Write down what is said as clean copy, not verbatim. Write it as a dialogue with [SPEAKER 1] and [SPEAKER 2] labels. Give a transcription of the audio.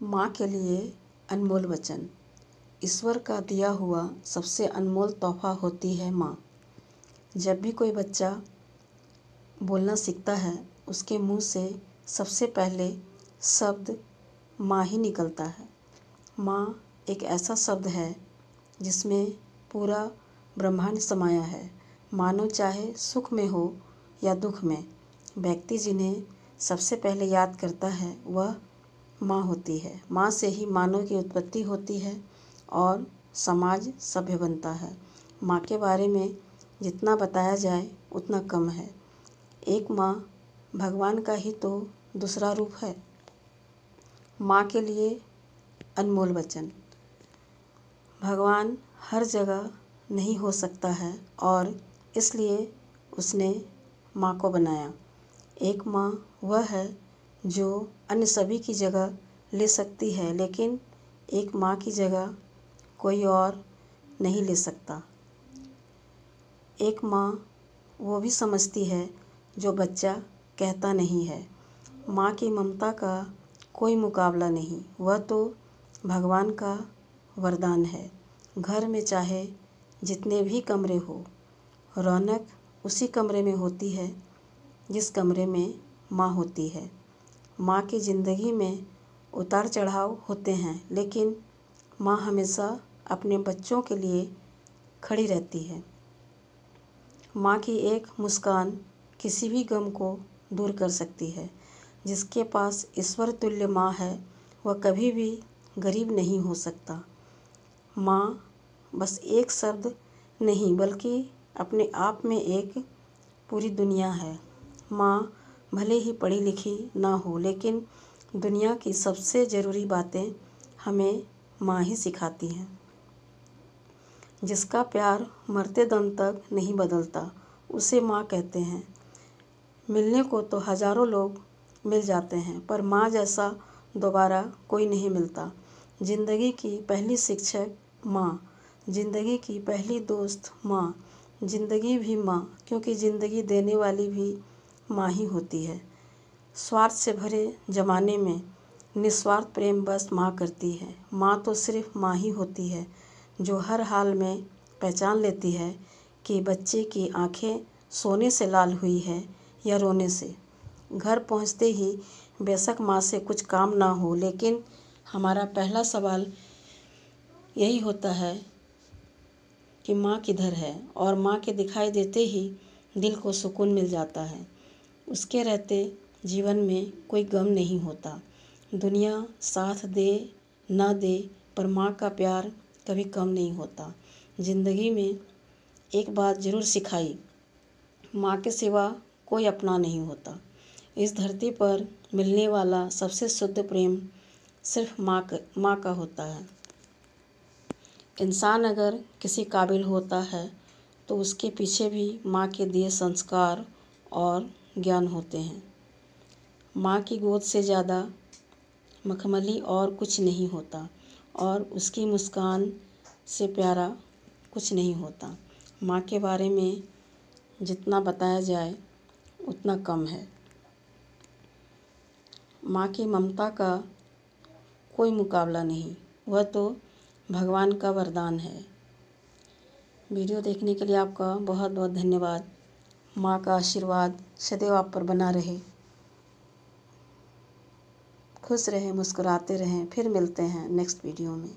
[SPEAKER 1] माँ के लिए अनमोल वचन। ईश्वर का दिया हुआ सबसे अनमोल तोहफ़ा होती है माँ। जब भी कोई बच्चा बोलना सीखता है, उसके मुंह से सबसे पहले शब्द माँ ही निकलता है। माँ एक ऐसा शब्द है जिसमें पूरा ब्रह्मांड समाया है। मानो चाहे सुख में हो या दुख में, व्यक्ति जिन्हें सबसे पहले याद करता है वह माँ होती है। माँ से ही मानव की उत्पत्ति होती है और समाज सभ्य बनता है। माँ के बारे में जितना बताया जाए उतना कम है। एक माँ भगवान का ही तो दूसरा रूप है। माँ के लिए अनमोल वचन। भगवान हर जगह नहीं हो सकता है और इसलिए उसने माँ को बनाया। एक माँ वह है जो अन्य सभी की जगह ले सकती है, लेकिन एक माँ की जगह कोई और नहीं ले सकता। एक माँ वो भी समझती है जो बच्चा कहता नहीं है। माँ की ममता का कोई मुकाबला नहीं। वह तो भगवान का वरदान है। घर में चाहे जितने भी कमरे हो, रौनक उसी कमरे में होती है जिस कमरे में माँ होती है। माँ की ज़िंदगी में उतार चढ़ाव होते हैं, लेकिन माँ हमेशा अपने बच्चों के लिए खड़ी रहती है। माँ की एक मुस्कान किसी भी गम को दूर कर सकती है। जिसके पास ईश्वर तुल्य माँ है, वह कभी भी गरीब नहीं हो सकता। माँ बस एक शब्द नहीं, बल्कि अपने आप में एक पूरी दुनिया है। माँ भले ही पढ़ी लिखी ना हो, लेकिन दुनिया की सबसे ज़रूरी बातें हमें माँ ही सिखाती हैं। जिसका प्यार मरते दम तक नहीं बदलता, उसे माँ कहते हैं। मिलने को तो हज़ारों लोग मिल जाते हैं, पर माँ जैसा दोबारा कोई नहीं मिलता। ज़िंदगी की पहली शिक्षक माँ, ज़िंदगी की पहली दोस्त माँ, ज़िंदगी भी माँ, क्योंकि ज़िंदगी देने वाली भी माँ ही होती है। स्वार्थ से भरे ज़माने में निस्वार्थ प्रेम बस माँ करती है। माँ तो सिर्फ माँ ही होती है जो हर हाल में पहचान लेती है कि बच्चे की आंखें सोने से लाल हुई है या रोने से। घर पहुंचते ही बेशक माँ से कुछ काम ना हो, लेकिन हमारा पहला सवाल यही होता है कि माँ किधर है, और माँ के दिखाई देते ही दिल को सुकून मिल जाता है। उसके रहते जीवन में कोई गम नहीं होता। दुनिया साथ दे ना दे, पर माँ का प्यार कभी कम नहीं होता। ज़िंदगी में एक बात ज़रूर सिखाई, माँ के सिवा कोई अपना नहीं होता। इस धरती पर मिलने वाला सबसे शुद्ध प्रेम सिर्फ माँ का होता है। इंसान अगर किसी काबिल होता है तो उसके पीछे भी माँ के दिए संस्कार और ज्ञान होते हैं। माँ की गोद से ज़्यादा मखमली और कुछ नहीं होता, और उसकी मुस्कान से प्यारा कुछ नहीं होता। माँ के बारे में जितना बताया जाए उतना कम है। माँ की ममता का कोई मुकाबला नहीं। वह तो भगवान का वरदान है। वीडियो देखने के लिए आपका बहुत बहुत धन्यवाद। माँ का आशीर्वाद सदैव आप पर बना रहे। खुश रहें, मुस्कुराते रहें। फिर मिलते हैं नेक्स्ट वीडियो में।